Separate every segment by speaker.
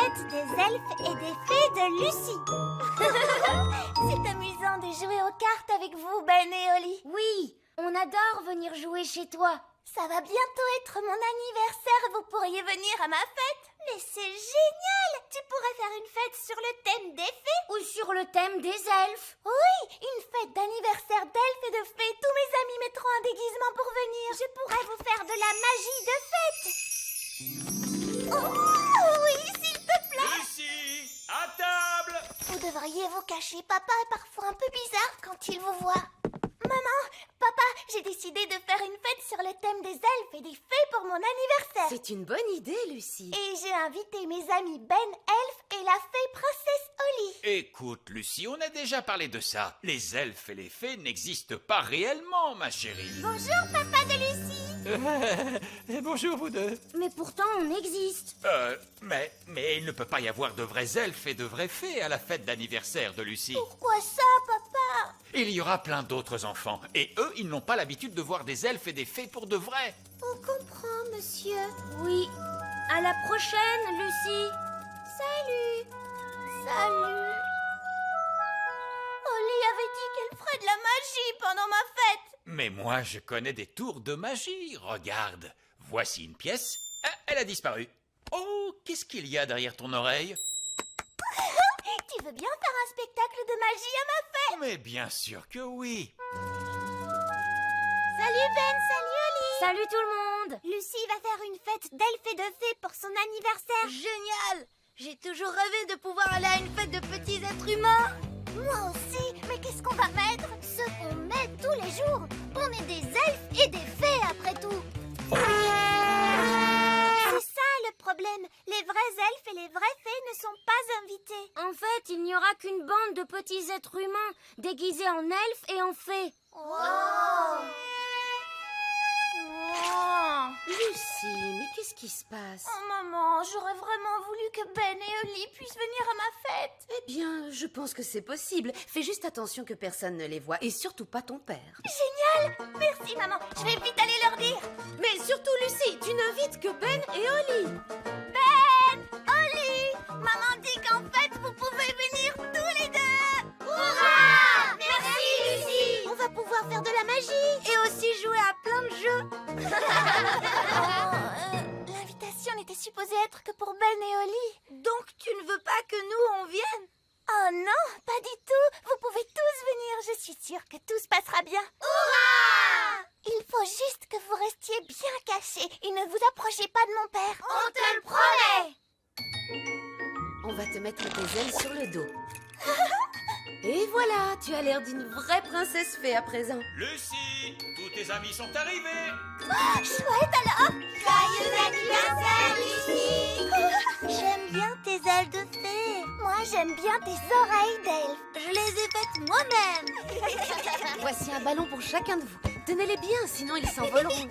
Speaker 1: fête des elfes et des fées de Lucie. C'est amusant de jouer aux cartes avec vous, Ben et Oli.
Speaker 2: Oui, on adore venir jouer chez toi.
Speaker 1: Ça va bientôt être mon anniversaire, vous pourriez venir à ma fête. Mais c'est génial! Tu pourrais faire une fête sur le thème des fées.
Speaker 2: Ou sur le thème des elfes.
Speaker 1: Oui, une fête d'anniversaire d'elfes et de fées. Tous mes amis mettront un déguisement pour venir. Je pourrais vous faire de la magie de fête. Oh, oui, s'il te plaît.
Speaker 3: Lucie, à table.
Speaker 1: Vous devriez vous cacher. Papa est parfois un peu bizarre quand il vous voit. Maman, papa, j'ai décidé de faire une fête sur le thème des elfes et des fées pour mon anniversaire.
Speaker 4: C'est une bonne idée, Lucie.
Speaker 1: Et j'ai invité mes amis Ben Elfe et la fée princesse Oli.
Speaker 3: Écoute, Lucie, on a déjà parlé de ça. Les elfes et les fées n'existent pas réellement, ma chérie.
Speaker 1: Bonjour, papa de Lucie.
Speaker 3: Bonjour, vous deux.
Speaker 2: Mais pourtant, on existe.
Speaker 3: Mais il ne peut pas y avoir de vrais elfes et de vraies fées à la fête d'anniversaire de Lucie.
Speaker 1: Pourquoi ça, papa?
Speaker 3: Il y aura plein d'autres enfants. Et eux, ils n'ont pas l'habitude de voir des elfes et des fées pour de vrai.
Speaker 1: On comprend, monsieur.
Speaker 2: Oui. À la prochaine, Lucie.
Speaker 1: Salut. Salut. Oli avait dit qu'elle ferait de la magie pendant ma fête.
Speaker 3: Mais moi, je connais des tours de magie. Regarde, voici une pièce. Ah, elle a disparu. Oh, qu'est-ce qu'il y a derrière ton oreille?
Speaker 1: Tu veux bien faire un spectacle de magie à ma fête?
Speaker 3: Mais bien sûr que oui.
Speaker 1: Salut Ben, salut Oli.
Speaker 2: Salut tout le monde.
Speaker 1: Lucie va faire une fête d'elfes et de fées pour son anniversaire.
Speaker 2: Génial. J'ai toujours rêvé de pouvoir aller à une fête de petits êtres humains.
Speaker 1: Moi aussi, mais qu'est-ce qu'on va mettre? Ce qu'on met tous les jours. On est des elfes et des fées après tout. C'est ça le problème. Les vrais elfes et les vraies fées ne sont pas invités.
Speaker 2: En fait, il n'y aura qu'une bande de petits êtres humains déguisés en elfes et en fées.
Speaker 1: Oh.
Speaker 4: Lucie, mais qu'est-ce qui se passe?
Speaker 1: Oh maman, j'aurais vraiment voulu que Ben et Oli puissent venir à ma fête.
Speaker 4: Eh bien, je pense que c'est possible. Fais juste attention que personne ne les voit, et surtout pas ton père.
Speaker 1: Génial. Merci maman, je vais vite aller leur dire.
Speaker 4: Mais surtout, Lucie, tu n'invites que Ben et Oli.
Speaker 1: Ben, Oli, maman dit qu'en fait vous pouvez venir tous les deux. Hurrah! Merci Lucie. On va pouvoir faire de la magie.
Speaker 2: Et aussi jouer à plein de jeux.
Speaker 1: L'invitation n'était supposée être que pour Ben et Oli.
Speaker 2: Donc tu ne veux pas que nous on vienne?
Speaker 1: Oh non, pas du tout. Vous pouvez tous venir. Je suis sûre que tout se passera bien. Hurrah! Il faut juste que vous restiez bien cachés et ne vous approchez pas de mon père. On te le promet.
Speaker 4: On va te mettre tes ailes sur le dos. Et voilà, tu as l'air d'une vraie princesse fée à présent.
Speaker 3: Lucie, tous tes amis sont arrivés.
Speaker 1: Chouette alors. Joyeux anniversaire, Lucie. J'aime bien tes ailes de fée. Moi, j'aime bien tes oreilles d'elfe. Je les ai faites moi-même.
Speaker 4: Voici un ballon pour chacun de vous. Tenez-les bien, sinon ils s'envoleront.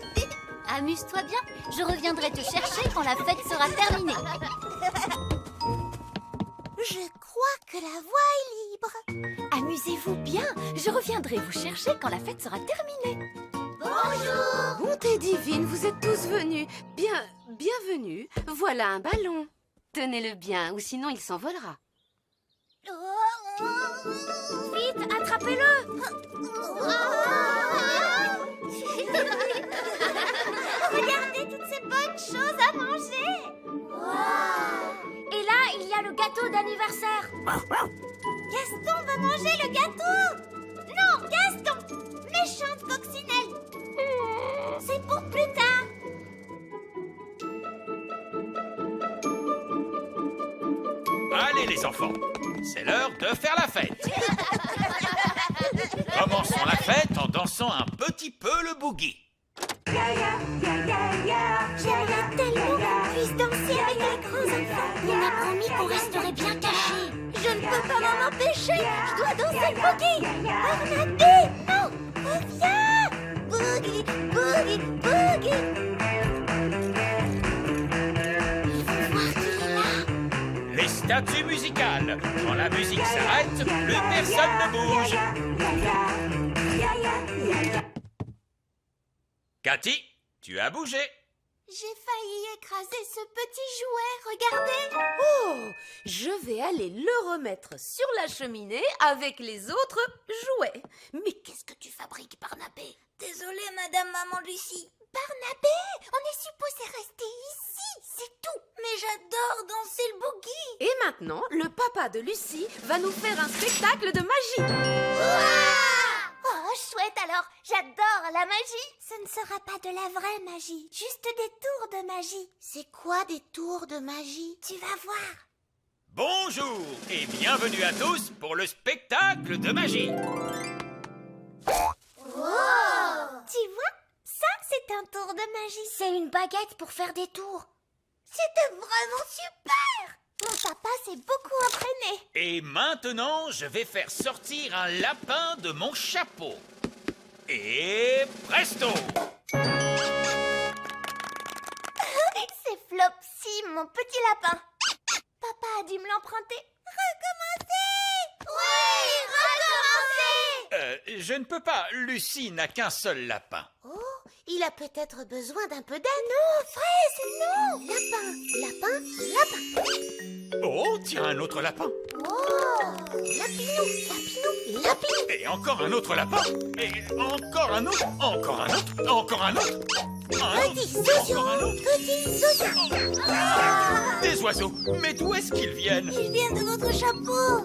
Speaker 1: Amuse-toi bien. Je reviendrai te chercher quand la fête sera terminée. Je crois que la voie est libre.
Speaker 4: Amusez-vous bien. Je reviendrai vous chercher quand la fête sera terminée.
Speaker 1: Bonjour.
Speaker 4: Bonté divine, vous êtes tous venus. Bienvenue. Voilà un ballon. Tenez-le bien, ou sinon il s'envolera.
Speaker 2: Vite, attrapez-le.
Speaker 1: Regardez toutes ces bonnes choses à manger.
Speaker 2: Et là, il y a le gâteau d'anniversaire.
Speaker 1: Gaston va manger le gâteau. Non, Gaston, méchante coccinelle. C'est pour plus tard.
Speaker 3: Allez les enfants, c'est l'heure de faire la fête. Commençons la fête en dansant un petit peu le boogie.
Speaker 1: J'aimerais tellement qu'on puisse danser avec les grands enfants. On a promis qu'on resterait bien cachés. Je ne peux pas m'en empêcher. Je dois danser le boogie. Ornadé, non, reviens. Boogie, boogie, boogie. Il faut voir qu'il est là.
Speaker 3: Les statues musicales. Quand la musique s'arrête, plus personne ne bouge. Cathy, tu as bougé.
Speaker 1: J'ai failli écraser ce petit jouet, regardez.
Speaker 4: Oh, je vais aller le remettre sur la cheminée avec les autres jouets. Mais qu'est-ce que tu fabriques, Barnabé?
Speaker 1: Désolée, Madame Maman Lucie. Barnabé, on est supposé rester ici, c'est tout. Mais j'adore danser le boogie.
Speaker 4: Et maintenant, le papa de Lucie va nous faire un spectacle de magie.
Speaker 1: Oh, chouette alors, j'adore la magie. Ce ne sera pas de la vraie magie, juste des tours de magie. C'est quoi des tours de magie? Tu vas voir.
Speaker 3: Bonjour et bienvenue à tous pour le spectacle de magie.
Speaker 1: Tu vois, ça c'est un tour de magie.
Speaker 2: C'est une baguette pour faire des tours.
Speaker 1: C'était vraiment super. Mon papa s'est beaucoup entraîné.
Speaker 3: Et maintenant, je vais faire sortir un lapin de mon chapeau. Et presto!
Speaker 1: C'est Flopsy, mon petit lapin. Papa a dû me l'emprunter. Recommencer! Oui, recommencer!
Speaker 3: Je ne peux pas, Lucie n'a qu'un seul lapin.
Speaker 1: Oh, il a peut-être besoin d'un peu d'aide. Non, Fraise, non! Lapin, lapin, lapin.
Speaker 3: Oh, tiens, un autre lapin.
Speaker 1: Oh, lapinou, lapinou, lapinou.
Speaker 3: Et encore un autre lapin. Et encore un autre. Encore un autre. Encore un autre.
Speaker 1: Petit socio,
Speaker 3: Encore un autre.
Speaker 1: petit socio.
Speaker 3: Des oiseaux. Mais d'où est-ce qu'ils viennent?
Speaker 1: Il vient de votre chapeau.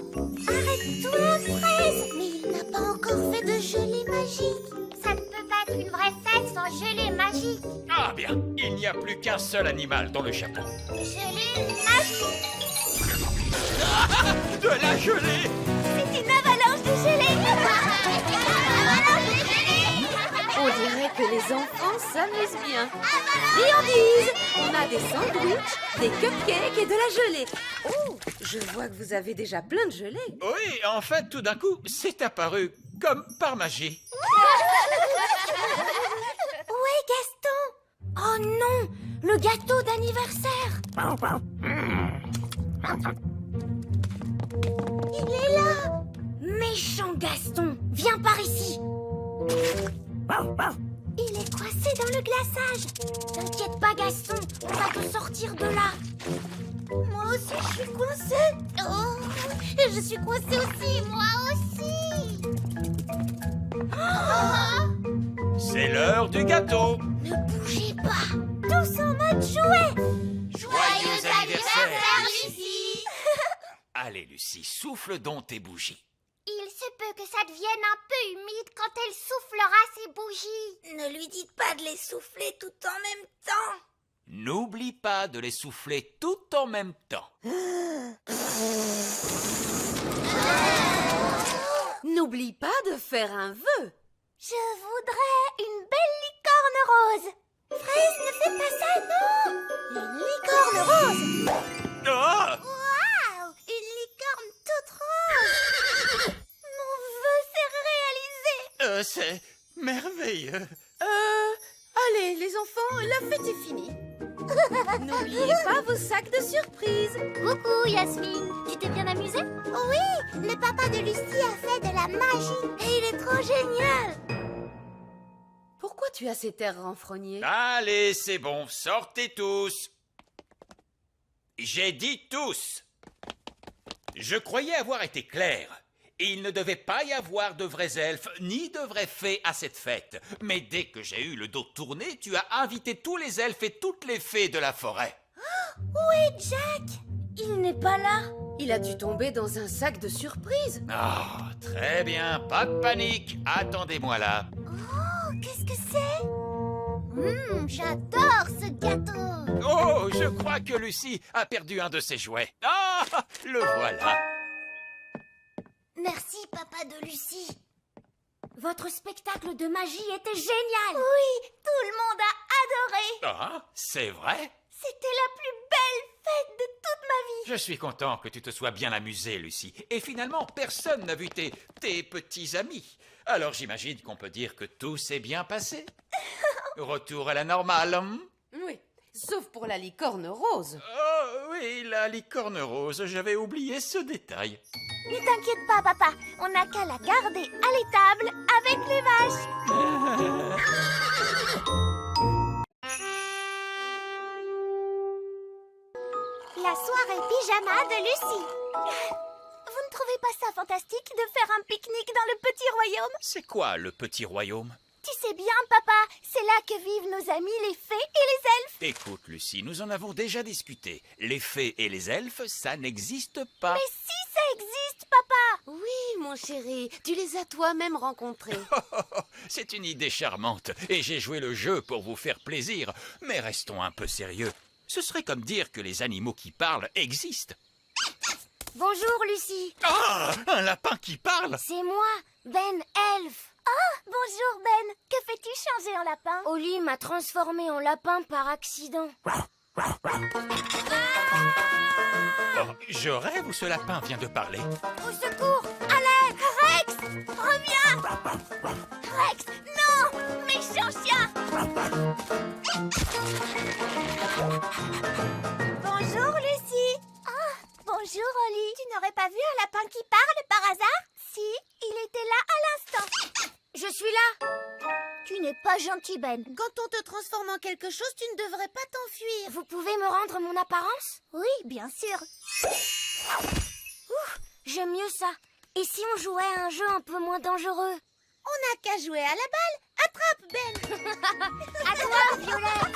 Speaker 1: Arrête-toi, Fraise. Mais il n'a pas encore fait de gelée magique.
Speaker 2: Ça ne peut pas être une vraie fête sans gelée magique.
Speaker 3: Ah bien, il n'y a plus qu'un seul animal dans le chapeau.
Speaker 2: Gelée magique.
Speaker 3: De la gelée!
Speaker 1: C'est une avalanche de gelée.
Speaker 4: On dirait que les enfants s'amusent bien. Friandises! On a des sandwichs, des cupcakes et de la gelée. Oh, je vois que vous avez déjà plein de gelée.
Speaker 3: Oui, en fait, tout d'un coup, c'est apparu comme par magie.
Speaker 1: Où est Gaston?
Speaker 2: Oh non, le gâteau d'anniversaire.
Speaker 1: Il est là.
Speaker 2: Méchant Gaston, viens par ici.
Speaker 1: Il est coincé dans le glaçage.
Speaker 2: T'inquiète pas Gaston, on va te sortir de là.
Speaker 1: Moi aussi, je suis coincée. Oh, et je suis coincée aussi. Moi aussi.
Speaker 3: C'est l'heure du gâteau.
Speaker 2: Ne bougez pas.
Speaker 1: Tous en mode jouet.
Speaker 3: Joyeux anniversaire,
Speaker 1: Lucie.
Speaker 3: Allez, Lucie, souffle donc tes bougies.
Speaker 2: Il se peut que ça devienne un peu humide quand elle soufflera ses bougies.
Speaker 1: Ne lui dites pas de les souffler tout en même temps.
Speaker 3: N'oublie pas de les souffler tout en même temps.
Speaker 4: N'oublie pas de faire un vœu.
Speaker 1: Je voudrais une belle licorne rose. Fraise, ne fais pas ça, non. Une licorne rose.
Speaker 3: Ah!
Speaker 1: Waouh, une licorne toute rose. Mon vœu s'est réalisé.
Speaker 3: C'est merveilleux.
Speaker 4: Allez, les enfants, la fête est finie. N'oubliez pas vos sacs de surprise.
Speaker 2: Coucou Yasmine, tu t'es bien amusée?
Speaker 1: Oui, le papa de Lucie a fait de la magie et il est trop génial.
Speaker 4: Pourquoi tu as cet air renfrogné?
Speaker 3: Allez, c'est bon, sortez tous. J'ai dit tous. Je croyais avoir été clair. Il ne devait pas y avoir de vrais elfes ni de vrais fées à cette fête. Mais dès que j'ai eu le dos tourné, tu as invité tous les elfes et toutes les fées de la forêt.
Speaker 1: Où est Jack?
Speaker 2: Il n'est pas là.
Speaker 4: Il a dû tomber dans un sac de surprise.
Speaker 3: Ah, très bien, pas de panique. Attendez-moi là.
Speaker 1: Oh, qu'est-ce que c'est? J'adore ce gâteau.
Speaker 3: Oh, je crois que Lucie a perdu un de ses jouets. Ah, le voilà.
Speaker 1: Merci, papa de Lucie.
Speaker 2: Votre spectacle de magie était génial.
Speaker 1: Oui, tout le monde a adoré.
Speaker 3: Ah, c'est vrai?
Speaker 1: C'était la plus belle fête de toute ma vie.
Speaker 3: Je suis content que tu te sois bien amusée, Lucie. Et finalement, personne n'a vu tes petits amis. Alors j'imagine qu'on peut dire que tout s'est bien passé. Retour à la normale.
Speaker 4: Oui, sauf pour la licorne rose.
Speaker 3: Oh oui, la licorne rose, j'avais oublié ce détail.
Speaker 1: Ne t'inquiète pas, papa. On n'a qu'à la garder à l'étable avec les vaches. La soirée pyjama de Lucie. Vous ne trouvez pas ça fantastique de faire un pique-nique dans le petit royaume?
Speaker 3: C'est quoi le petit royaume?
Speaker 1: Tu sais bien, papa, c'est là que vivent nos amis les fées et les elfes.
Speaker 3: Écoute, Lucie, nous en avons déjà discuté. Les fées et les elfes, ça n'existe pas.
Speaker 1: Mais si ça existe, papa!
Speaker 4: Oui, mon chéri, tu les as toi-même rencontrés.
Speaker 3: C'est une idée charmante, et j'ai joué le jeu pour vous faire plaisir. Mais restons un peu sérieux. Ce serait comme dire que les animaux qui parlent existent.
Speaker 2: Bonjour, Lucie.
Speaker 3: Ah, un lapin qui parle?
Speaker 2: C'est moi, Ben Elf.
Speaker 1: Oh, bonjour Ben. Que fais-tu changer en lapin?
Speaker 2: Oli m'a transformé en lapin par accident.
Speaker 3: Oh, je rêve où ce lapin vient de parler.
Speaker 1: Au secours! Alex! Rex! Reviens! Rex! Non! Méchant chien! Bonjour Lucie! Ah, bonjour Oli. Tu n'aurais pas vu un lapin qui parle par hasard? Si, il était là à l'instant.
Speaker 2: Je suis là.
Speaker 1: Tu n'es pas gentil Ben.
Speaker 5: Quand on te transforme en quelque chose, tu ne devrais pas t'enfuir.
Speaker 2: Vous pouvez me rendre mon apparence?
Speaker 1: Oui, bien sûr.
Speaker 2: J'aime mieux ça. Et si on jouait à un jeu un peu moins dangereux?
Speaker 5: On n'a qu'à jouer à la balle. Attrape, Ben.
Speaker 2: À toi, Violette.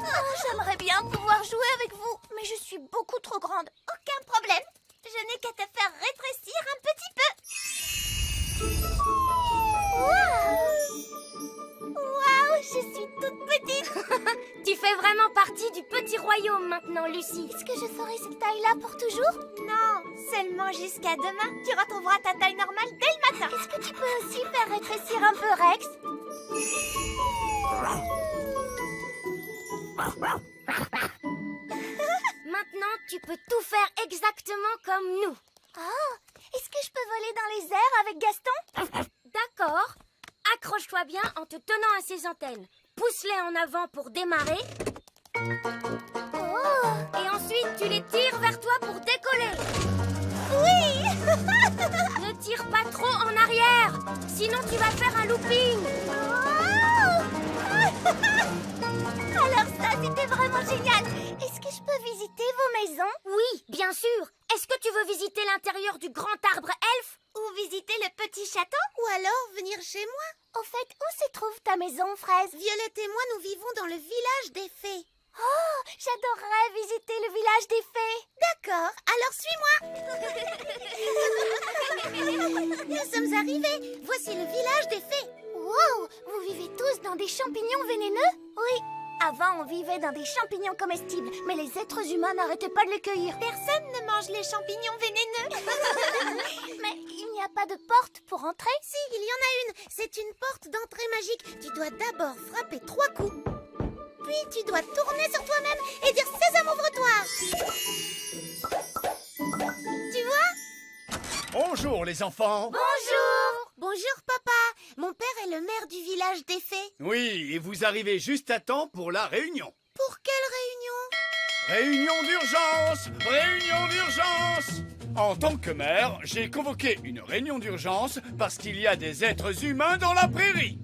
Speaker 1: Oh, j'aimerais bien pouvoir jouer avec vous, mais je suis beaucoup trop grande. Aucun problème. Je n'ai qu'à te faire rétrécir un petit peu. Waouh, je suis toute petite.
Speaker 2: Tu fais vraiment partie du petit royaume maintenant, Lucie.
Speaker 1: Est-ce que je ferai cette taille-là pour toujours? Non, seulement jusqu'à demain. Tu retrouveras ta taille normale dès le matin. Est-ce que tu peux aussi faire rétrécir un peu Rex?
Speaker 2: Maintenant, tu peux tout faire exactement comme nous.
Speaker 1: Oh, est-ce que je peux voler dans les airs avec Gaston?
Speaker 2: D'accord. Accroche-toi bien en te tenant à ses antennes. Pousse-les en avant pour démarrer.
Speaker 1: Oh,
Speaker 2: Et ensuite, tu les tires vers toi pour décoller.
Speaker 1: oui.
Speaker 2: Ne tire pas trop en arrière, sinon tu vas faire un looping.
Speaker 1: Alors ça, c'était vraiment génial. Est-ce que je peux visiter vos maisons?
Speaker 2: Oui, bien sûr. Est-ce que tu veux visiter l'intérieur du grand arbre elfe?
Speaker 1: Ou visiter le petit château?
Speaker 5: Ou alors venir chez moi.
Speaker 1: Au fait, où se trouve ta maison, Fraise?
Speaker 5: Violette et moi, nous vivons dans le village des fées.
Speaker 1: Oh, j'adorerais visiter le village des fées.
Speaker 5: D'accord, alors suis-moi. Nous sommes arrivés. Voici le village des fées.
Speaker 1: Wow, vous vivez tous dans des champignons vénéneux? Oui. Avant, on vivait dans des champignons comestibles, mais les êtres humains n'arrêtaient pas de les cueillir. Personne ne mange les champignons vénéneux. Mais il n'y a pas de porte pour entrer?
Speaker 5: Si, il y en a une. C'est une porte d'entrée magique. Tu dois d'abord frapper 3 coups. Puis tu dois tourner sur toi-même et dire « Sésame, ouvre-toi » Tu vois?
Speaker 6: Bonjour les enfants.
Speaker 5: Bonjour. Bonjour, papa. Mon père est le maire du village des fées.
Speaker 6: Oui, et vous arrivez juste à temps pour la réunion.
Speaker 5: Pour quelle réunion?
Speaker 6: Réunion d'urgence! Réunion d'urgence! En tant que maire, j'ai convoqué une réunion d'urgence parce qu'il y a des êtres humains dans la prairie.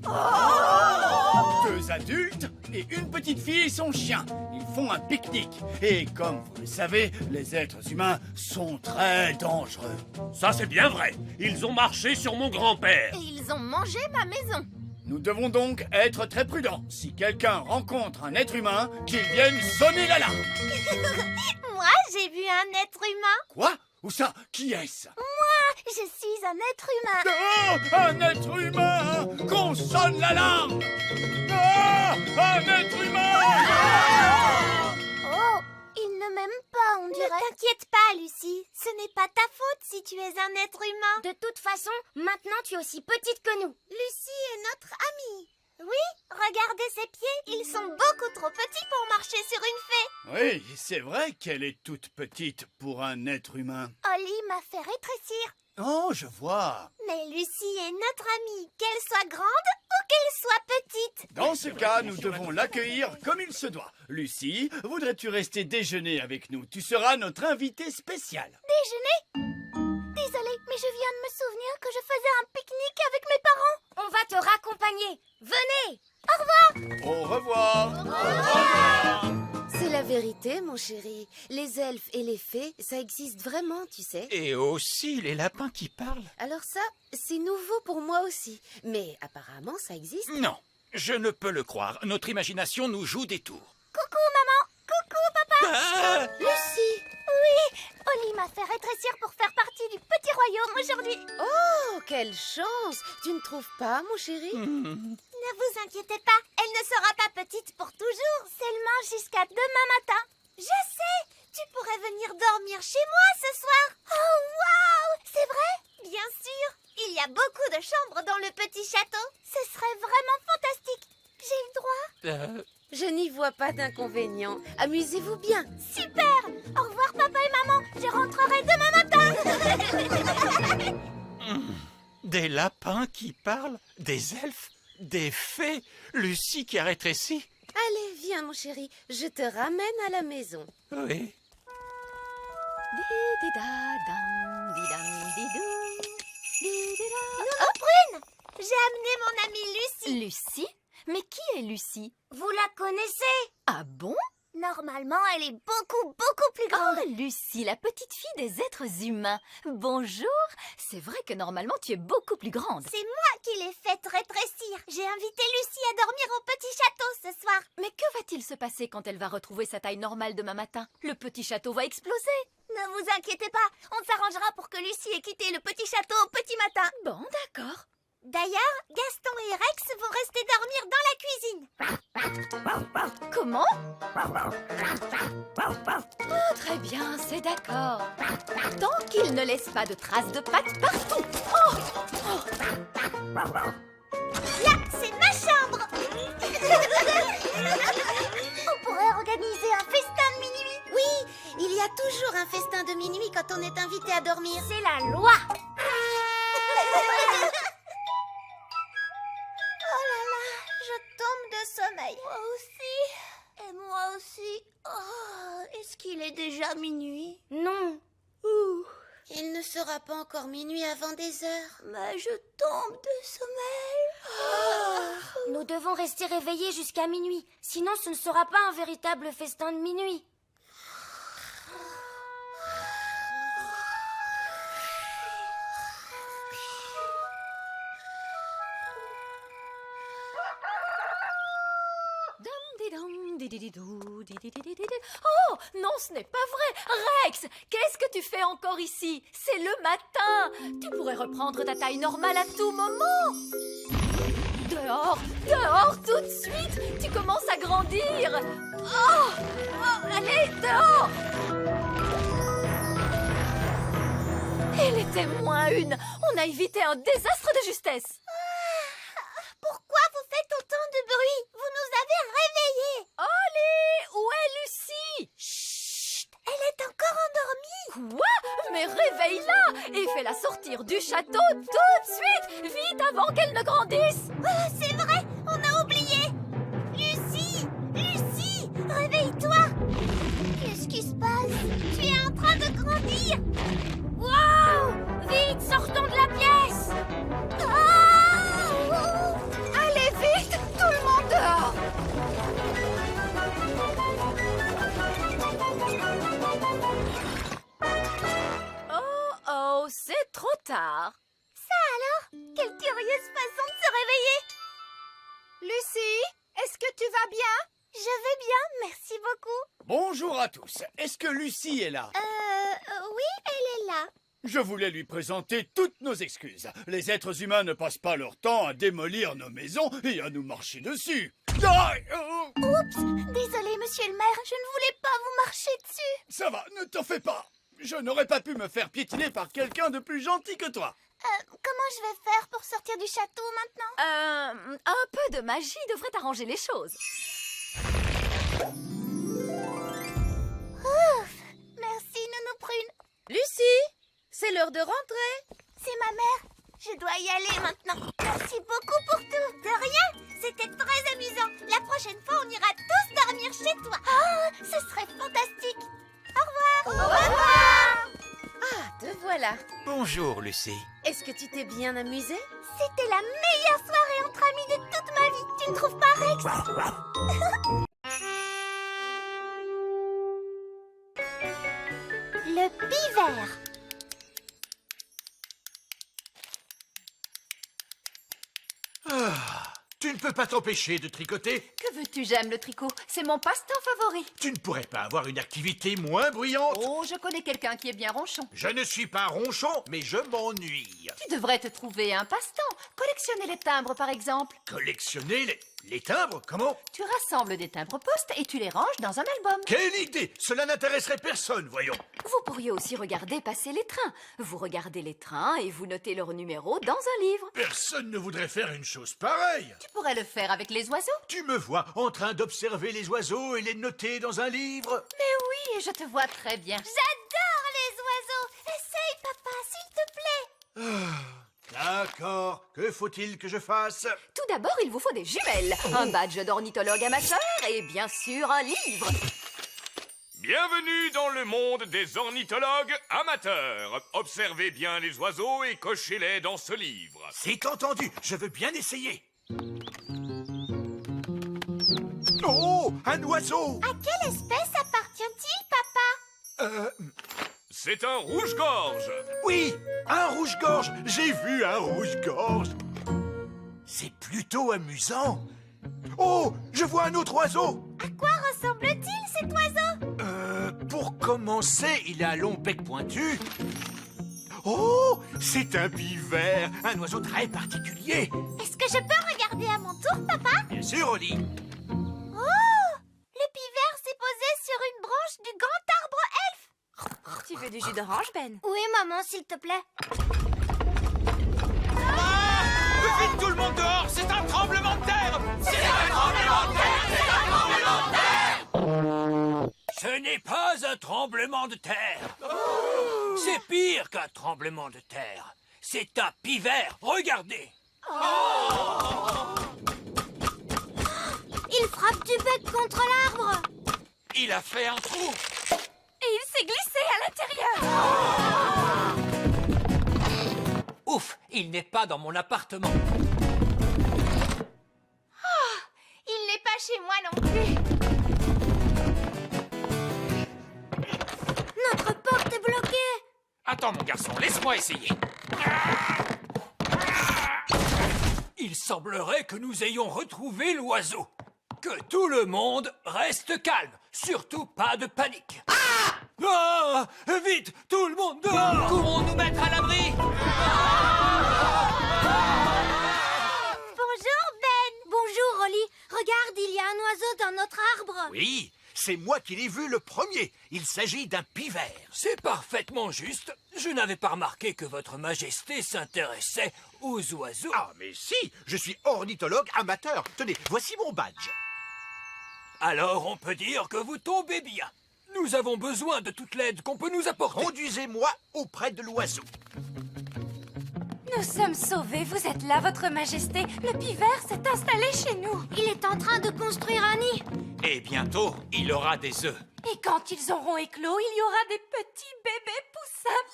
Speaker 6: 2 adultes et une petite fille et son chien. Ils font un pique-nique. Et comme vous le savez, les êtres humains sont très dangereux.
Speaker 7: Ça, c'est bien vrai. Ils ont marché sur mon grand-père.
Speaker 5: Et ils ont mangé ma maison.
Speaker 6: Nous devons donc être très prudents. Si quelqu'un rencontre un être humain, qu'il vienne sonner l'alarme.
Speaker 1: Moi, j'ai vu un être humain.
Speaker 6: Quoi? Où ça? Qui est-ce?
Speaker 1: Je suis un être humain.
Speaker 6: Oh, un être humain! Qu'on sonne l'alarme! Ah, un être humain!
Speaker 1: Oh, il ne m'aime pas, on dirait. Ne t'inquiète pas, Lucie. Ce n'est pas ta faute si tu es un être humain.
Speaker 2: De toute façon, maintenant tu es aussi petite que nous.
Speaker 5: Lucie est notre amie.
Speaker 1: Oui, regardez ses pieds. Ils sont beaucoup trop petits pour marcher sur une fée.
Speaker 6: Oui, c'est vrai qu'elle est toute petite pour un être humain.
Speaker 1: Oli m'a fait rétrécir.
Speaker 6: Oh, je vois.
Speaker 1: Mais Lucie est notre amie, qu'elle soit grande ou qu'elle soit petite.
Speaker 6: Dans ce cas, nous devons l'accueillir comme il se doit. Lucie, voudrais-tu rester déjeuner avec nous? Tu seras notre invitée spéciale.
Speaker 1: Déjeuner? Désolée, mais je viens de me souvenir que je faisais un pique-nique avec mes parents.
Speaker 2: On va te raccompagner. Venez.
Speaker 6: Au revoir.
Speaker 4: C'est la vérité, mon chéri. Les elfes et les fées, ça existe vraiment, tu sais.
Speaker 3: Et aussi les lapins qui parlent.
Speaker 4: Alors ça, c'est nouveau pour moi aussi. Mais apparemment, ça existe.
Speaker 3: Non, je ne peux le croire. Notre imagination nous joue des tours.
Speaker 1: Coucou, maman. Coucou, papa.
Speaker 3: Ah!
Speaker 4: Lucie!
Speaker 1: Oui, Oli m'a fait rétrécir pour faire partie du petit royaume aujourd'hui.
Speaker 4: Oh, quelle chance! Tu ne trouves pas, mon chéri?
Speaker 1: Ne vous inquiétez pas, elle ne sera pas petite pour toujours, seulement jusqu'à demain matin. Je sais, tu pourrais venir dormir chez moi ce soir. Oh, waouh! C'est vrai? Bien sûr, il y a beaucoup de chambres dans le petit château. Ce serait vraiment fantastique. J'ai le droit?
Speaker 4: Je n'y vois pas d'inconvénient. Amusez-vous bien.
Speaker 1: Super! Au revoir, papa et maman. Je rentrerai demain matin.
Speaker 3: Des lapins qui parlent? Des elfes? Des fées? Lucie qui a rétréci?
Speaker 4: Allez, viens, mon chéri. Je te ramène à la maison.
Speaker 3: Oui.
Speaker 1: Nounou Prune, j'ai amené mon amie Lucie.
Speaker 8: Lucie? Mais qui est Lucie?
Speaker 1: Vous la connaissez?
Speaker 8: Ah bon?
Speaker 1: Normalement, elle est beaucoup plus grande.
Speaker 8: Oh, Lucie, la petite fille des êtres humains. Bonjour. C'est vrai que normalement, tu es beaucoup plus grande.
Speaker 1: C'est moi qui l'ai faite rétrécir. J'ai invité Lucie à dormir au petit château ce soir.
Speaker 8: Mais que va-t-il se passer quand elle va retrouver sa taille normale demain matin? Le petit château va exploser.
Speaker 1: Ne vous inquiétez pas, on s'arrangera pour que Lucie ait quitté le petit château au petit matin.
Speaker 8: Bon, d'accord.
Speaker 1: D'ailleurs, Gaston et Rex vont rester dormir dans la cuisine.
Speaker 8: Comment? Oh, très bien, c'est d'accord. Tant qu'il ne laisse pas de traces de pattes partout.
Speaker 1: Là, c'est ma chambre. On pourrait organiser un festin de minuit.
Speaker 5: Oui, il y a toujours un festin de minuit quand on est invité à dormir.
Speaker 1: C'est la loi. Oh là là, je tombe de sommeil. Moi aussi. Et moi aussi. Oh, est-ce qu'il est déjà minuit?
Speaker 2: Non.
Speaker 5: Il ne sera pas encore minuit avant des heures.
Speaker 1: Mais je tombe de sommeil.
Speaker 2: Nous devons rester réveillés jusqu'à minuit. Sinon, ce ne sera pas un véritable festin de minuit.
Speaker 8: Oh, non, ce n'est pas vrai. Rex, qu'est-ce que tu fais encore ici? C'est le matin. Tu pourrais reprendre ta taille normale à tout moment. Dehors, dehors, tout de suite. Tu commences à grandir. Allez, dehors. Il était -1. On a évité un désastre de justesse.
Speaker 1: Pourquoi vous faites autant de bruit? Vous nous avez réveillés.
Speaker 8: Allez, où est Lucie?
Speaker 1: Chut, elle est encore endormie.
Speaker 8: Quoi? Mais réveille-la et fais-la sortir du château tout de suite, vite avant qu'elle ne grandisse.
Speaker 1: Oh, c'est vrai, on a oublié. Lucie, Lucie, réveille-toi. Qu'est-ce qui se passe? Tu es en train de grandir.
Speaker 2: Waouh! Vite, sortons de la pièce!
Speaker 8: Allez vite, tout le monde dehors. Oh, c'est trop tard.
Speaker 1: Ça alors? Quelle curieuse façon de se réveiller.
Speaker 4: Lucie, est-ce que tu vas bien?
Speaker 1: Je vais bien, merci beaucoup.
Speaker 6: Bonjour à tous. Est-ce que Lucie est là?
Speaker 1: Oui, elle est là.
Speaker 6: Je voulais lui présenter toutes nos excuses. Les êtres humains ne passent pas leur temps à démolir nos maisons et à nous marcher dessus.
Speaker 1: Oups, désolé monsieur le maire, je ne voulais pas vous marcher dessus.
Speaker 6: Ça va, ne t'en fais pas. Je n'aurais pas pu me faire piétiner par quelqu'un de plus gentil que toi.
Speaker 1: Comment je vais faire pour sortir du château maintenant?
Speaker 8: Un peu de magie devrait arranger les choses.
Speaker 1: Ouf, merci Nounou Prune.
Speaker 4: Lucie, c'est l'heure de rentrer.
Speaker 1: C'est ma mère. Je dois y aller maintenant. Merci beaucoup pour tout. De rien. C'était très amusant. La prochaine fois, on ira tous dormir chez toi. Oh, ce serait fantastique. Au revoir. Au revoir.
Speaker 4: Ah, te voilà.
Speaker 3: Bonjour, Lucie.
Speaker 4: Est-ce que tu t'es bien amusée?
Speaker 1: C'était la meilleure soirée entre amis de toute ma vie. Tu ne trouves pas, Rex? Le pivert.
Speaker 9: Tu ne peux pas t'empêcher de tricoter.
Speaker 8: Que veux-tu, j'aime le tricot. C'est mon passe-temps favori.
Speaker 9: Tu ne pourrais pas avoir une activité moins bruyante.
Speaker 8: Oh, je connais quelqu'un qui est bien ronchon.
Speaker 9: Je ne suis pas ronchon, mais je m'ennuie.
Speaker 8: Tu devrais te trouver un passe-temps. Collectionner les timbres, par exemple.
Speaker 9: Collectionner les timbres, comment?
Speaker 8: Tu rassembles des timbres poste et tu les ranges dans un album.
Speaker 9: Quelle idée! Cela n'intéresserait personne, voyons.
Speaker 8: Vous pourriez aussi regarder passer les trains. Vous regardez les trains et vous notez leur numéro dans un livre.
Speaker 9: Personne ne voudrait faire une chose pareille.
Speaker 8: Tu pourrais le faire avec les oiseaux.
Speaker 9: Tu me vois en train d'observer les oiseaux et les noter dans un livre.
Speaker 8: Mais oui, je te vois très bien.
Speaker 1: J'adore les oiseaux. Essaye, papa, s'il te plaît.
Speaker 9: D'accord. Que faut-il que je fasse?
Speaker 8: Tout d'abord, il vous faut des jumelles, un badge d'ornithologue amateur et bien sûr un livre.
Speaker 7: Bienvenue dans le monde des ornithologues amateurs. Observez bien les oiseaux et cochez-les dans ce livre.
Speaker 9: C'est entendu. Je veux bien essayer. Oh, un oiseau!
Speaker 1: À quelle espèce appartient-il, papa?
Speaker 7: C'est un rouge-gorge.
Speaker 9: Oui, un rouge-gorge. J'ai vu un rouge-gorge. C'est plutôt amusant. Oh, je vois un autre oiseau.
Speaker 1: À quoi ressemble-t-il, cet oiseau?
Speaker 9: Pour commencer, il a un long bec pointu. Oh, c'est un pivert, un oiseau très particulier.
Speaker 1: Est-ce que je peux regarder à mon tour, papa?
Speaker 9: Bien sûr, Oli.
Speaker 1: Oh! Le pivert s'est posé sur une branche du grand arbre elfe.
Speaker 4: Tu veux du jus d'orange, Ben?
Speaker 1: Oui, maman, s'il te plaît.
Speaker 3: Vite tout le monde dehors, c'est un tremblement de terre! C'est un tremblement de terre! C'est un tremblement de terre!
Speaker 10: Ce n'est pas un tremblement de terre. C'est pire qu'un tremblement de terre. C'est un pivert. Regardez.
Speaker 1: Il frappe du bec contre l'arbre.
Speaker 3: Il a fait un trou!
Speaker 8: Et il s'est glissé à l'intérieur.
Speaker 10: Ouf, il n'est pas dans mon appartement.
Speaker 8: Il n'est pas chez moi non plus.
Speaker 1: Notre porte est bloquée.
Speaker 3: Attends, mon garçon, laisse-moi essayer.
Speaker 10: Il semblerait que nous ayons retrouvé l'oiseau. Que tout le monde reste calme. Surtout pas de panique. Ah, vite, tout le monde dehors.
Speaker 3: Courons nous mettre à l'abri!
Speaker 1: Bonjour, Ben. Bonjour, Oli. Regarde, il y a un oiseau dans notre arbre.
Speaker 9: Oui, c'est moi qui l'ai vu le premier. Il s'agit d'un pivert.
Speaker 10: C'est parfaitement juste. Je n'avais pas remarqué que votre majesté s'intéressait aux oiseaux.
Speaker 9: Ah, mais si, je suis ornithologue amateur. Tenez, voici mon badge.
Speaker 10: Alors on peut dire que vous tombez bien. Nous avons besoin de toute l'aide qu'on peut nous apporter.
Speaker 9: Conduisez-moi auprès de l'oiseau.
Speaker 4: Nous sommes sauvés, vous êtes là, votre majesté. Le pivert s'est installé chez nous.
Speaker 1: Il est en train de construire un nid.
Speaker 3: Et bientôt, il aura des œufs.
Speaker 4: Et quand ils auront éclos, il y aura des petits bébés poussins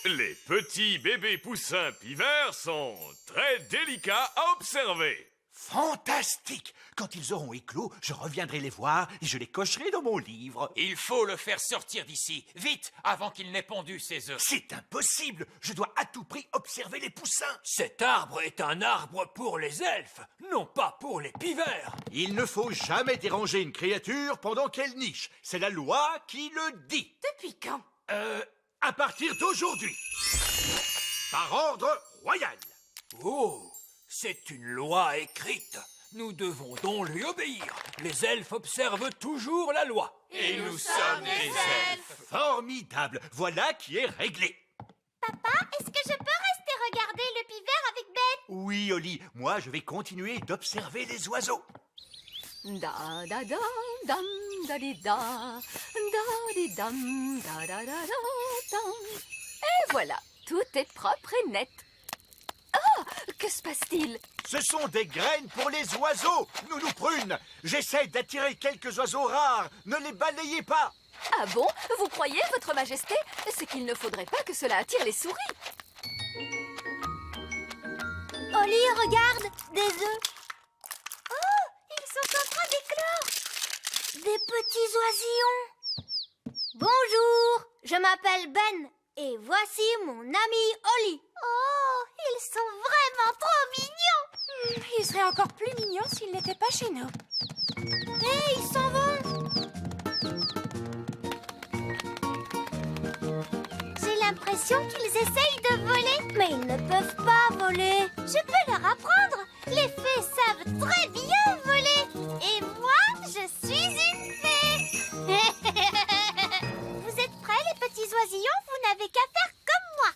Speaker 4: pivers.
Speaker 7: Les petits bébés poussins pivers sont très délicats à observer.
Speaker 9: Fantastique! Quand ils auront éclos, je reviendrai les voir et je les cocherai dans mon livre.
Speaker 3: Il faut le faire sortir d'ici, vite, avant qu'il n'ait pondu ses œufs.
Speaker 9: C'est impossible! Je dois à tout prix observer les poussins.
Speaker 10: Cet arbre est un arbre pour les elfes, non pas pour les pivers.
Speaker 9: Il ne faut jamais déranger une créature pendant qu'elle niche. C'est la loi qui le dit.
Speaker 4: Depuis quand?
Speaker 9: À partir d'aujourd'hui. Par ordre royal.
Speaker 10: Oh, c'est une loi écrite. Nous devons donc lui obéir. Les elfes observent toujours la loi.
Speaker 3: Et nous sommes des elfes.
Speaker 9: Formidable. Voilà qui est réglé.
Speaker 1: Papa, est-ce que je peux rester regarder le pivert avec Ben?
Speaker 9: Oui, Oli, moi je vais continuer d'observer les oiseaux.
Speaker 8: Da da da dam da di da da di dam da da da da dam. Et voilà, tout est propre et net. Ah, que se passe-t-il?
Speaker 9: Ce sont des graines pour les oiseaux, Nounou Prune. J'essaie d'attirer quelques oiseaux rares. Ne les balayez pas.
Speaker 8: Ah bon? Vous croyez, votre majesté? C'est qu'il ne faudrait pas que cela attire les souris.
Speaker 1: Oli, regarde, des œufs. Oh, ils sont en train d'éclore. Des petits oisillons. Bonjour,
Speaker 2: Je m'appelle Ben et voici mon ami Oli.
Speaker 1: Oh, ils sont vraiment trop mignons.
Speaker 8: Ils seraient encore plus mignons s'ils n'étaient pas chez nous.
Speaker 2: Hé, ils s'en vont.
Speaker 1: J'ai l'impression qu'ils essayent de voler.
Speaker 2: Mais ils ne peuvent pas voler.
Speaker 1: Je peux leur apprendre. Les fées savent très bien voler. Et moi, je suis une fée. Vous êtes prêts, les petits oisillons? Vous n'avez qu'à faire comme moi.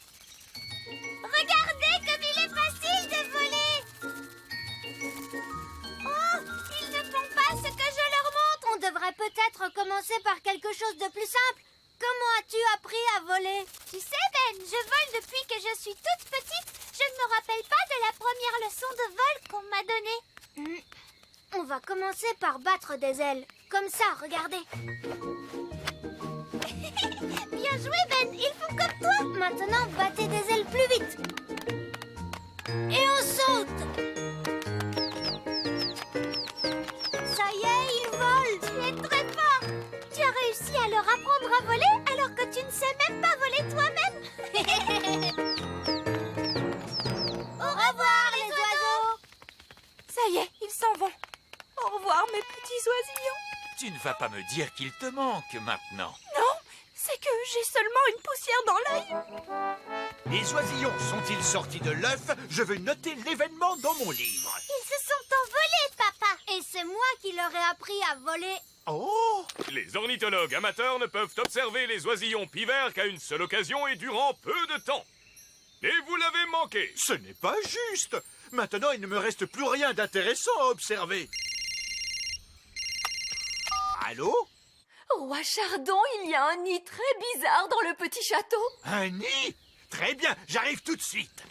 Speaker 1: Regardez comme il est facile de voler. Oh, ils ne font pas ce que je leur montre.
Speaker 2: On devrait peut-être commencer par quelque chose de plus simple. Comment as-tu appris à voler?
Speaker 1: Tu sais, Ben, je vole depuis que je suis toute petite. Je ne me rappelle pas de la première leçon de vol qu'on m'a donnée.
Speaker 2: On va commencer par battre des ailes. Comme ça, regardez.
Speaker 1: Bien joué, Ben. Ils font comme toi.
Speaker 2: Maintenant, battez des ailes plus vite. Et on saute. Ça y est, ils volent.
Speaker 1: Tu es très fort. Tu as réussi à leur apprendre à voler alors que tu ne sais même pas voler toi-même. Au revoir, les oiseaux.
Speaker 8: Ça y est, ils s'en vont. Au revoir, mes petits oisillons.
Speaker 3: Tu ne vas pas me dire qu'il te manque maintenant.
Speaker 8: Non, c'est que j'ai seulement une poussière dans l'œil.
Speaker 9: Les oisillons sont-ils sortis de l'œuf? Je veux noter l'événement dans mon livre.
Speaker 1: Ils se sont envolés, papa.
Speaker 2: Et c'est moi qui leur ai appris à voler.
Speaker 9: Oh!
Speaker 7: Les ornithologues amateurs ne peuvent observer les oisillons pivers qu'à une seule occasion et durant peu de temps. Et vous l'avez manqué.
Speaker 9: Ce n'est pas juste. Maintenant, il ne me reste plus rien d'intéressant à observer. Allô?
Speaker 8: Roi Chardon, il y a un nid très bizarre dans le petit château.
Speaker 9: Un nid? Très bien, j'arrive tout de suite.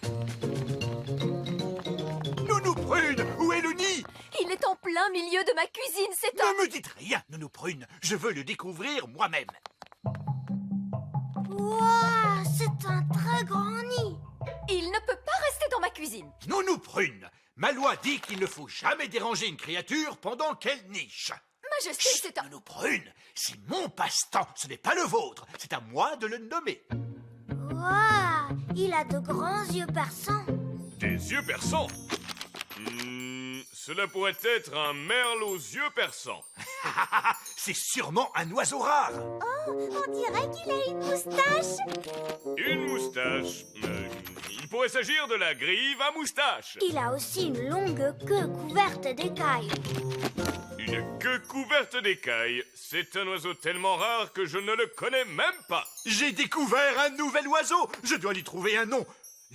Speaker 9: Nounou Prune, où est le nid?
Speaker 8: Il est en plein milieu de ma cuisine, c'est un...
Speaker 9: Ne me dites rien, Nounou Prune. Je veux le découvrir moi-même.
Speaker 2: Waouh, c'est un très grand nid.
Speaker 8: Il ne peut pas rester dans ma cuisine.
Speaker 9: Nounou Prune, ma loi dit qu'il ne faut jamais déranger une créature pendant qu'elle niche.
Speaker 8: Majesté, c'est un...
Speaker 9: Nounou Prune, c'est mon passe-temps, ce n'est pas le vôtre. C'est à moi de le nommer.
Speaker 2: Waouh, il a de grands yeux perçants.
Speaker 7: Des yeux perçants. Cela pourrait être un merle aux yeux perçants.
Speaker 9: C'est sûrement un oiseau rare.
Speaker 1: Oh, on dirait qu'il a une moustache.
Speaker 7: Une moustache. Il pourrait s'agir de la grive à moustache.
Speaker 2: Il a aussi une longue queue couverte d'écailles.
Speaker 7: Une queue couverte d'écailles. C'est un oiseau tellement rare que je ne le connais même pas.
Speaker 9: J'ai découvert un nouvel oiseau. Je dois lui trouver un nom.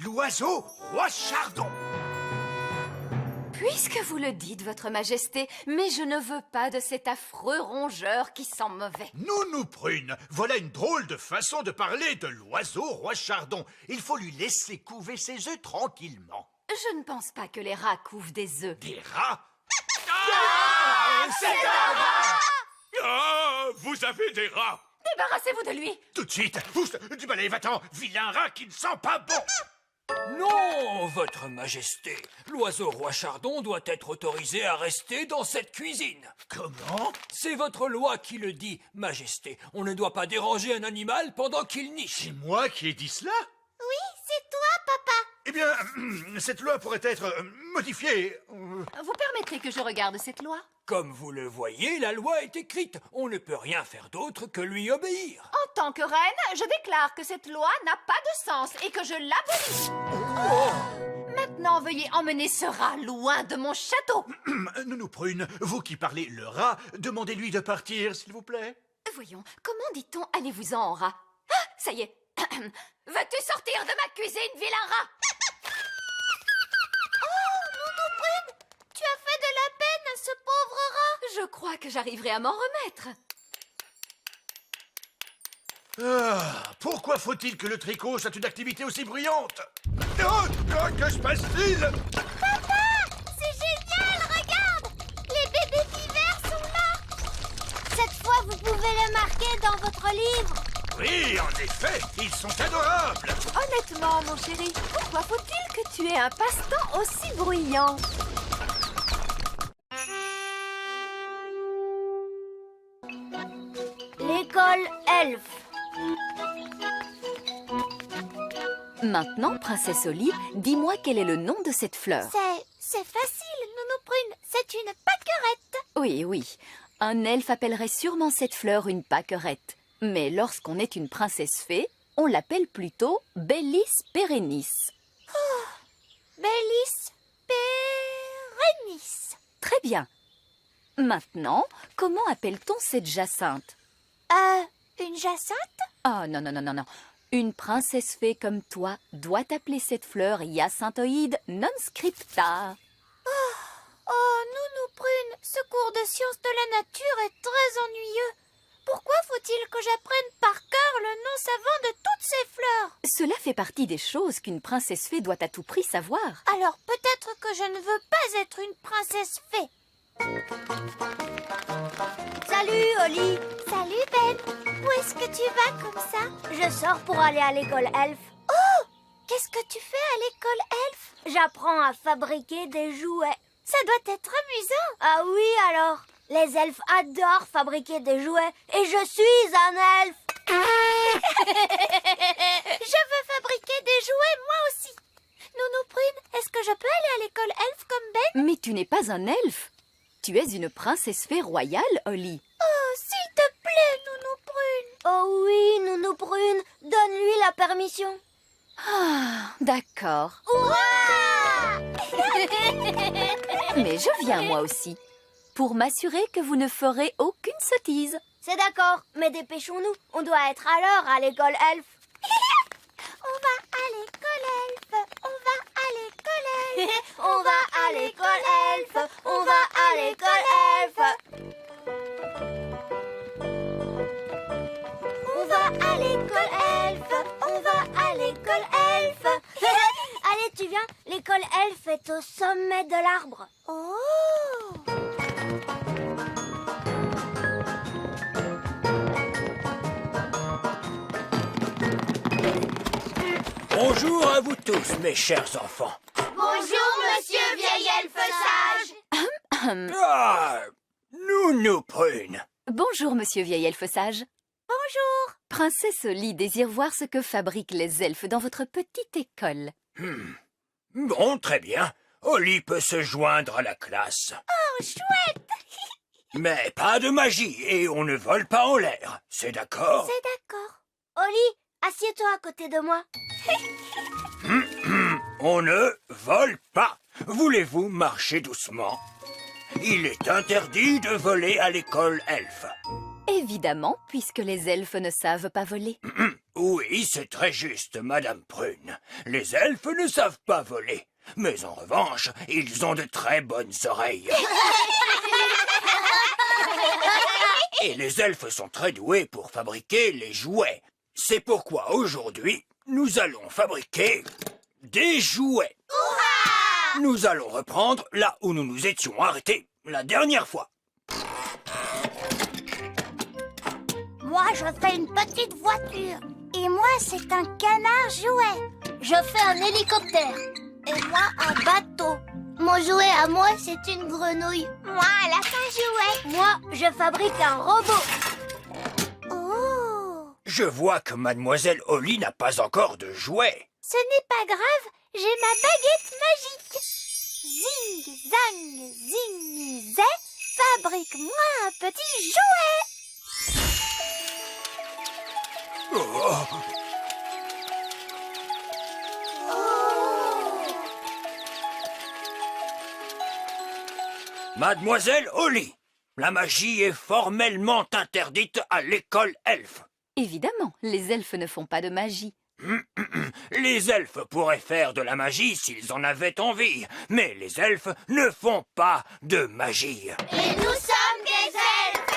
Speaker 9: L'oiseau Roi Chardon.
Speaker 8: Puisque vous le dites, votre majesté, mais je ne veux pas de cet affreux rongeur qui sent mauvais.
Speaker 9: Nounou Prune, voilà une drôle de façon de parler de l'oiseau Roi Chardon. Il faut lui laisser couver ses œufs tranquillement.
Speaker 8: Je ne pense pas que les rats couvent des œufs.
Speaker 9: Des rats?
Speaker 7: C'est un rat! Ah, vous avez des rats!
Speaker 8: Débarrassez-vous de lui!
Speaker 9: Tout de suite. Pousse du balai, va-t'en. Vilain rat qui ne sent pas bon.
Speaker 10: Non, votre majesté. L'oiseau Roi Chardon doit être autorisé à rester dans cette cuisine.
Speaker 9: Comment?
Speaker 10: C'est votre loi qui le dit, majesté. On ne doit pas déranger un animal pendant qu'il niche.
Speaker 9: C'est moi qui ai dit cela?
Speaker 1: Oui, c'est toi, papa.
Speaker 9: Eh bien, cette loi pourrait être modifiée.
Speaker 8: Vous permettrez que je regarde cette loi?
Speaker 10: Comme vous le voyez, la loi est écrite. On ne peut rien faire d'autre que lui obéir.
Speaker 8: En tant que reine, je déclare que cette loi n'a pas de sens et que je l'abolis. Maintenant, veuillez emmener ce rat loin de mon château.
Speaker 9: Nounou Prune, vous qui parlez le rat, demandez-lui de partir, s'il vous plaît.
Speaker 8: Voyons, comment dit-on allez-vous-en, rat? Ah, ça y est. Veux-tu sortir de ma cuisine, vilain rat?
Speaker 1: Tu as fait de la peine à ce pauvre rat.
Speaker 8: Je crois que j'arriverai à m'en remettre.
Speaker 9: Pourquoi faut-il que le tricot soit une activité aussi bruyante? Que se passe-t-il?
Speaker 1: Papa, c'est génial, regarde. Les bébés pivers sont là.
Speaker 2: Cette fois, vous pouvez le marquer dans votre livre.
Speaker 9: Oui, en effet, ils sont adorables.
Speaker 8: Honnêtement, mon chéri, pourquoi faut-il que tu aies un passe-temps aussi bruyant?
Speaker 2: L'école elfe.
Speaker 11: Maintenant, princesse Oli, dis-moi quel est le nom de cette fleur.
Speaker 1: C'est facile, Nounou Prune. C'est une pâquerette.
Speaker 11: Oui, oui. Un elfe appellerait sûrement cette fleur une pâquerette. Mais lorsqu'on est une princesse fée, on l'appelle plutôt Bellis perennis.
Speaker 1: Bellis perennis.
Speaker 11: Très bien. Maintenant, comment appelle-t-on cette jacinthe?
Speaker 1: Une jacinthe?
Speaker 11: Oh non, non, non, non, non. Une princesse fée comme toi doit appeler cette fleur hyacinthoïde non scripta.
Speaker 1: Oh, Nounou Prune, ce cours de sciences de la nature est très ennuyeux. Pourquoi faut-il que j'apprenne par cœur le nom savant de toutes ces fleurs?
Speaker 11: Cela fait partie des choses qu'une princesse fée doit à tout prix savoir.
Speaker 1: Alors peut-être que je ne veux pas être une princesse fée.
Speaker 2: Salut, Oli.
Speaker 1: Salut Ben, où est-ce que tu vas comme ça?
Speaker 2: Je sors pour aller à l'école elfe.
Speaker 1: Oh, qu'est-ce que tu fais à l'école elfe?
Speaker 2: J'apprends à fabriquer des jouets.
Speaker 1: Ça doit être amusant.
Speaker 2: Ah oui, alors? Les elfes adorent fabriquer des jouets et je suis un elfe.
Speaker 1: Je veux fabriquer des jouets moi aussi. Nounou Prune, est-ce que je peux aller à l'école elfe comme Ben?
Speaker 11: Mais tu n'es pas un elfe. Tu es une princesse fée royale, Oli.
Speaker 1: Oh, s'il te plaît, Nounou Prune.
Speaker 2: Oh oui, Nounou Prune, donne-lui la permission.
Speaker 11: Ah, d'accord.
Speaker 1: Hurrah!
Speaker 11: Mais je viens moi aussi, pour m'assurer que vous ne ferez aucune sottise.
Speaker 2: C'est d'accord, mais dépêchons-nous. On doit être à l'heure à l'école elfe.
Speaker 1: On va à l'école elfe. On va à l'école elfe.
Speaker 2: On va à l'école elfe. On va à l'école elfe.
Speaker 1: On va à l'école elfe. On va à l'école elfe.
Speaker 2: Allez, tu viens. L'école elfe est au sommet de l'arbre.
Speaker 1: Oh!
Speaker 10: Bonjour à vous tous, mes chers enfants.
Speaker 1: Bonjour, monsieur vieil elfe sage.
Speaker 10: Ah, Nounou Prune.
Speaker 11: Bonjour, monsieur vieil elfe sage.
Speaker 1: Bonjour.
Speaker 11: Princesse Oli désire voir ce que fabriquent les elfes dans votre petite école.
Speaker 10: Bon, très bien. Oli peut se joindre à la classe.
Speaker 1: Oh, chouette.
Speaker 10: Mais pas de magie et on ne vole pas en l'air. C'est d'accord?
Speaker 1: C'est d'accord.
Speaker 2: Oli, assieds-toi à côté de moi.
Speaker 10: On ne vole pas. Voulez-vous marcher doucement? Il est interdit de voler à l'école elfe.
Speaker 11: Évidemment, puisque les elfes ne savent pas voler.
Speaker 10: Oui, c'est très juste, Madame Prune. Les elfes ne savent pas voler. Mais en revanche, ils ont de très bonnes oreilles. Et les elfes sont très doués pour fabriquer les jouets. C'est pourquoi aujourd'hui, nous allons fabriquer des jouets.
Speaker 1: Hurrah!
Speaker 10: Nous allons reprendre là où nous nous étions arrêtés la dernière fois.
Speaker 1: Moi, je fais une petite voiture. Et moi, c'est un canard jouet. Je fais un hélicoptère. Et moi, un bateau. Mon jouet à moi, c'est une grenouille. Moi, un lapin jouet.
Speaker 2: Moi, je fabrique un robot.
Speaker 1: Oh!
Speaker 10: Je vois que Mademoiselle Oli n'a pas encore de jouets.
Speaker 1: Ce n'est pas grave, j'ai ma baguette magique. Zing, zang, zing, zé, fabrique-moi un petit jouet.
Speaker 10: Oh. Mademoiselle Oli, la magie est formellement interdite à l'école elfe.
Speaker 11: Évidemment, les elfes ne font pas de magie.
Speaker 10: Les elfes pourraient faire de la magie s'ils en avaient envie, mais les elfes ne font pas de magie.
Speaker 1: Et nous sommes des elfes.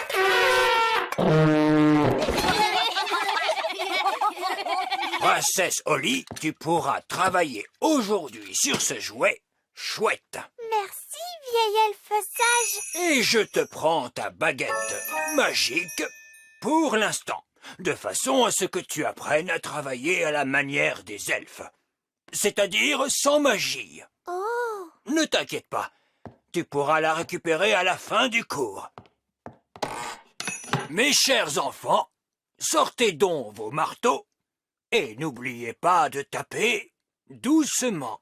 Speaker 10: Princesse Oli, tu pourras travailler aujourd'hui sur ce jouet chouette.
Speaker 1: Merci, vieil elfe sage.
Speaker 10: Et je te prends ta baguette magique pour l'instant, de façon à ce que tu apprennes à travailler à la manière des elfes, c'est-à-dire sans magie.
Speaker 1: Oh!
Speaker 10: Ne t'inquiète pas, tu pourras la récupérer à la fin du cours. Mes chers enfants, Sortez donc vos marteaux et n'oubliez pas de taper doucement.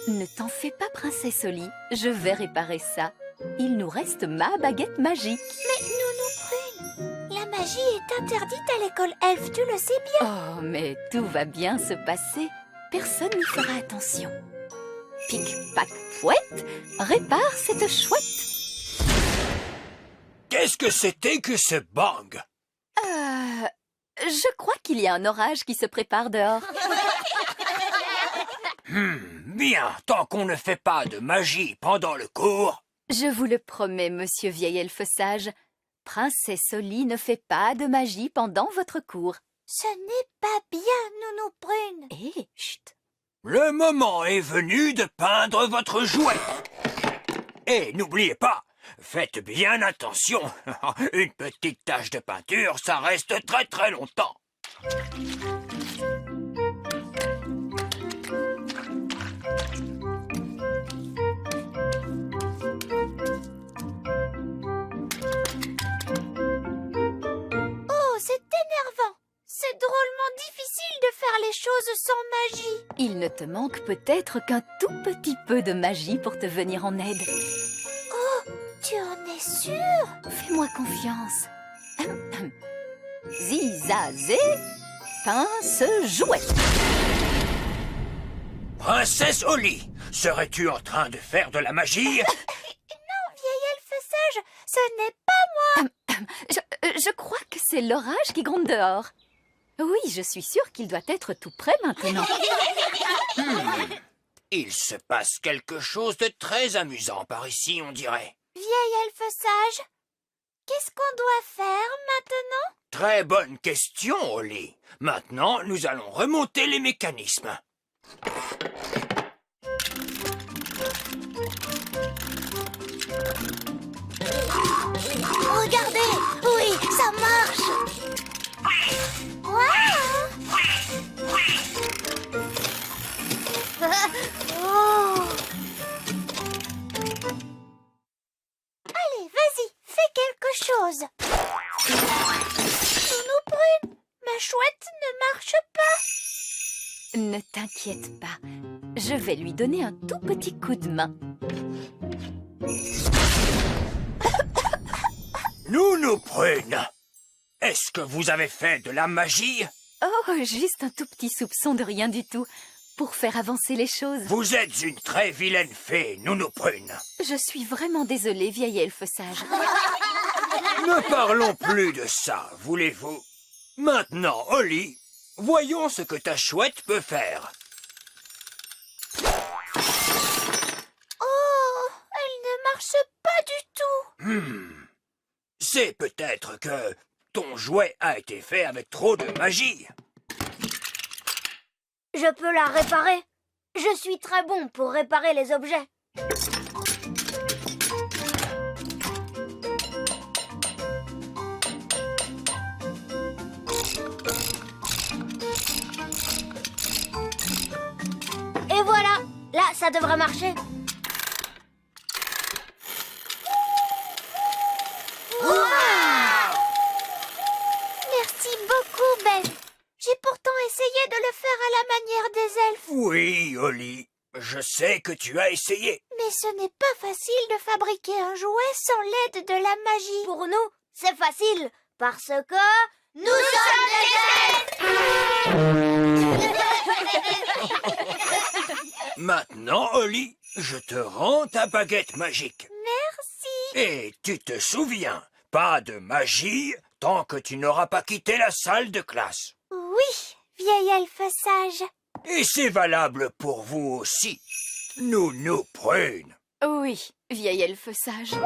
Speaker 11: Ne t'en fais pas, princesse Oli. Je vais réparer ça. Il nous reste ma baguette magique.
Speaker 1: Mais Nounou Prune, la magie est interdite à l'école elfe, tu le sais bien.
Speaker 11: Oh, mais tout va bien se passer. Personne n'y fera attention. Pic, pac, fouette, répare cette chouette.
Speaker 10: Qu'est-ce que c'était que ce bang?
Speaker 11: Je crois qu'il y a un orage qui se prépare dehors.
Speaker 10: Bien, tant qu'on ne fait pas de magie pendant le cours.
Speaker 11: Je vous le promets, monsieur vieil elfe sage. Princesse Oli ne fait pas de magie pendant votre cours.
Speaker 1: Ce n'est pas bien, Nounou Prune.
Speaker 11: Hé, chut.
Speaker 10: Le moment est venu de peindre votre jouet. Et n'oubliez pas, faites bien attention. Une petite tache de peinture, ça reste très très longtemps.
Speaker 1: C'est énervant. C'est drôlement difficile de faire les choses sans magie.
Speaker 11: Il ne te manque peut-être qu'un tout petit peu de magie pour te venir en aide.
Speaker 1: Oh, tu en es sûre?
Speaker 11: Fais-moi confiance. Zizazé, pince jouet.
Speaker 10: Princesse Oli, serais-tu en train de faire de la magie?
Speaker 1: Non, vieil elfe sage, ce n'est pas moi.
Speaker 11: Je crois que c'est l'orage qui gronde dehors. Oui, je suis sûre qu'il doit être tout prêt maintenant.
Speaker 10: Il se passe quelque chose de très amusant par ici, on dirait.
Speaker 1: Vieil elfe sage, qu'est-ce qu'on doit faire maintenant?
Speaker 10: Très bonne question, Oli. Maintenant, nous allons remonter les mécanismes.
Speaker 1: Regardez, oui, ça marche. Oh. Allez, vas-y, fais quelque chose. Nounou Prune, ma chouette ne marche pas.
Speaker 11: Ne t'inquiète pas, je vais lui donner un tout petit coup de main.
Speaker 10: Nounou Prune, est-ce que vous avez fait de la magie?
Speaker 11: Oh, juste un tout petit soupçon de rien du tout, pour faire avancer les choses.
Speaker 10: Vous êtes une très vilaine fée, Nounou Prune.
Speaker 11: Je suis vraiment désolée, vieil elfe sage.
Speaker 10: Ne parlons plus de ça, voulez-vous? Maintenant, Oli, voyons ce que ta chouette peut faire.
Speaker 1: Oh, elle ne marche pas du tout.
Speaker 10: C'est peut-être que ton jouet a été fait avec trop de magie.
Speaker 2: Je peux la réparer. Je suis très bon pour réparer les objets. Et voilà, là, ça devrait marcher.
Speaker 1: Merci beaucoup, Ben. J'ai pourtant essayé de le faire à la manière des elfes.
Speaker 10: Oui, Oli, je sais que tu as essayé.
Speaker 1: Mais ce n'est pas facile de fabriquer un jouet sans l'aide de la magie.
Speaker 2: Pour nous, c'est facile, parce que nous sommes des elfes.
Speaker 10: Maintenant, Oli, je te rends ta baguette magique.
Speaker 1: Merci.
Speaker 10: Et tu te souviens, pas de magie tant que tu n'auras pas quitté la salle de classe.
Speaker 1: Oui, vieil elfe sage.
Speaker 10: Et c'est valable pour vous aussi, Nounou Prune.
Speaker 11: Oui, vieil elfe sage. Oh